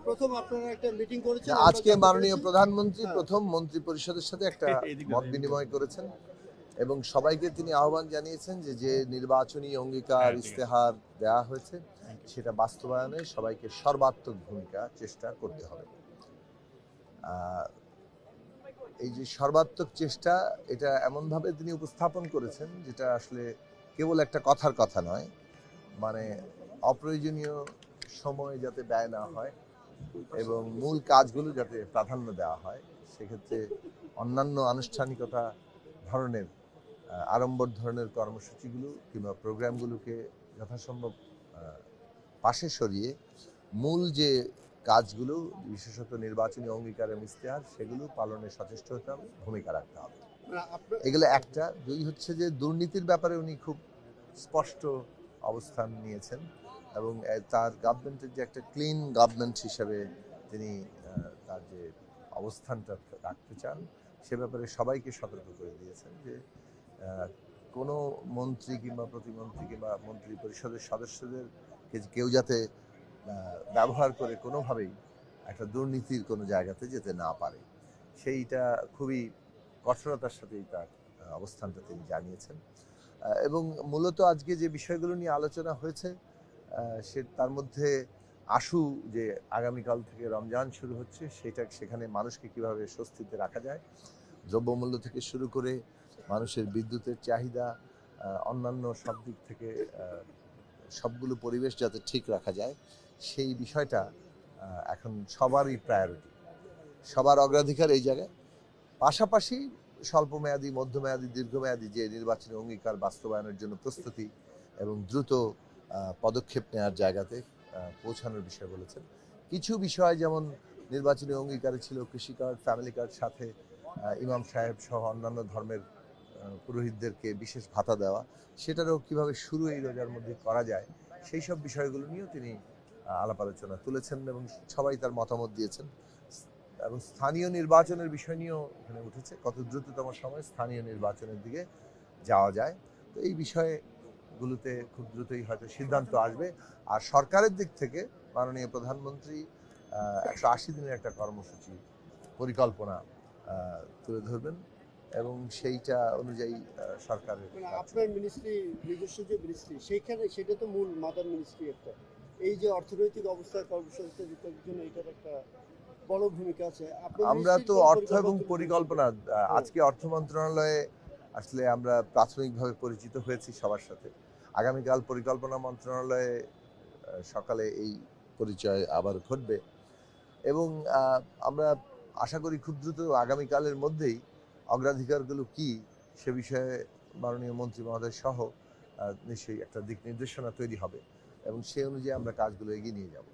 প্রথম আপনারা একটা মিটিং করেছেন, আজকে মাননীয় প্রধানমন্ত্রী প্রথম মন্ত্রী পরিষদের সাথে একটা মত বিনিময় করেছেন এবং সবাইকে তিনি আহ্বান জানিয়েছেন যে নির্বাচনী অঙ্গীকার ইস্তেহার দেওয়া হয়েছে সেটা বাস্তবায়নে সবাইকে সর্বাত্মক ভূমিকা চেষ্টা করতে হবে। এই যে সর্বাত্মক চেষ্টা, এটা এমনভাবে তিনি উপস্থাপন করেছেন যেটা আসলে কেবল একটা কথার কথা নয়, মানে অপ্রয়োজনীয় সময় যাতে ব্যয় না হয় এবং মূল কাজগুলো যাতে প্রাধান্য দেওয়া হয়, সেক্ষেত্রে অন্যান্য আনুষ্ঠানিকতা ধরনের আড়ম্বর ধরনের কর্মসূচিগুলো কিংবা প্রোগ্রামগুলোকে যথাসম্ভব পাশে সরিয়ে মূল যে কাজগুলো, বিশেষত নির্বাচনী অঙ্গীকারের ইস্তেহার, সেগুলো পালনে সচেষ্ট হতে হবে, ভূমিকা রাখতে হবে। এগুলো একটা। দুই হচ্ছে যে দুর্নীতির ব্যাপারে উনি খুব স্পষ্ট অবস্থান নিয়েছেন এবং তার গভর্নমেন্টের যে একটা ক্লিন গভর্নমেন্ট হিসেবে তিনি তার যে অবস্থানটা রাখতে চান সে ব্যাপারে সবাইকে সতর্ক করে দিয়েছেন যে কোনো মন্ত্রী কিংবা প্রতিমন্ত্রী কিংবা মন্ত্রী পরিষদের সদস্যদের কেউ যাতে ব্যবহার করে কোনোভাবেই একটা দুর্নীতির কোনো জায়গাতে যেতে না পারে, সেইটা খুবই কঠোরতার সাথেই তার অবস্থানটা তিনি জানিয়েছেন। এবং মূলত আজকে যে বিষয়গুলো নিয়ে আলোচনা হয়েছে সে তার মধ্যে আশু যে আগামীকাল থেকে রমজান শুরু হচ্ছে, সেখানে মানুষকে কিভাবে স্বস্তিতে রাখা যায়, দ্রব্যমূল্য থেকে শুরু করে মানুষের বিদ্যুতের চাহিদা, অন্যান্য সব দিক থেকে সবগুলো পরিবেশ যাতে ঠিক রাখা যায়, সেই বিষয়টা এখন সবারই প্রায়োরিটি, সবার অগ্রাধিকার এই জায়গায়। পাশাপাশি স্বল্পমেয়াদী, মধ্যমেয়াদী, দীর্ঘমেয়াদী যে নির্বাচনী অঙ্গীকার বাস্তবায়নের জন্য প্রস্তুতি এবং দ্রুত পদক্ষেপ নেওয়ার জায়গাতে পৌঁছানোর বিষয় বলেছেন। কিছু বিষয় যেমন নির্বাচনী অঙ্গীকারে ছিল কৃষি কার্ড, ফ্যামিলি কার্ড, সাথে ইমাম সাহেব সহ অন্যান্য ধর্মের পুরোহিতদেরকে বিশেষ ভাতা দেওয়া, সেটারও কিভাবে শুরু এই রোজার মধ্যে করা যায়, সেই সব বিষয়গুলো নিয়েও তিনি আলাপ আলোচনা তুলেছেন এবং সবাই তার মতামত দিয়েছেন। এবং স্থানীয় নির্বাচনের বিষয় নিয়েও এখানে উঠেছে, কত দ্রুততম সময় স্থানীয় নির্বাচনের দিকে যাওয়া যায়। তো এই বিষয়গুলোতে খুব দ্রুতই হয়তো সিদ্ধান্ত আসবে। আর সরকারের দিক থেকে মাননীয় প্রধানমন্ত্রী 180 দিনের একটা কর্মসূচি পরিকল্পনা তুলে ধরবেন এবং সেইটা অনুযায়ী সরকারের আপনার মিনিস্ট্রি, নিজস্ব যে মিনিস্ট্রি, সেইখানে সেটা তো মূল মাদার মিনিস্ট্রি একটা, এই যে অর্থনৈতিক অবস্থায় কর্মসংস্থান জন্য এটার একটা বড় ভূমিকা আছে। আমরা তো অর্থ এবং পরিকল্পনা, আজকে অর্থ মন্ত্রণালয়ে আসলে আমরা প্রাথমিকভাবে পরিচিত হয়েছি সবার সাথে। আগামীকাল পরিকল্পনা মন্ত্রণালয়ে সকালে এই পরিচয় আবার ঘটবে এবং আমরা আশা করি খুব দ্রুত আগামীকালের মধ্যেই অগ্রাধিকারগুলো কি সে বিষয়ে মাননীয় মন্ত্রী মহোদয় সহ নিশ্চয়ই একটা দিক নির্দেশনা তৈরি হবে এবং সে অনুযায়ী আমরা কাজগুলো এগিয়ে নিয়ে যাব।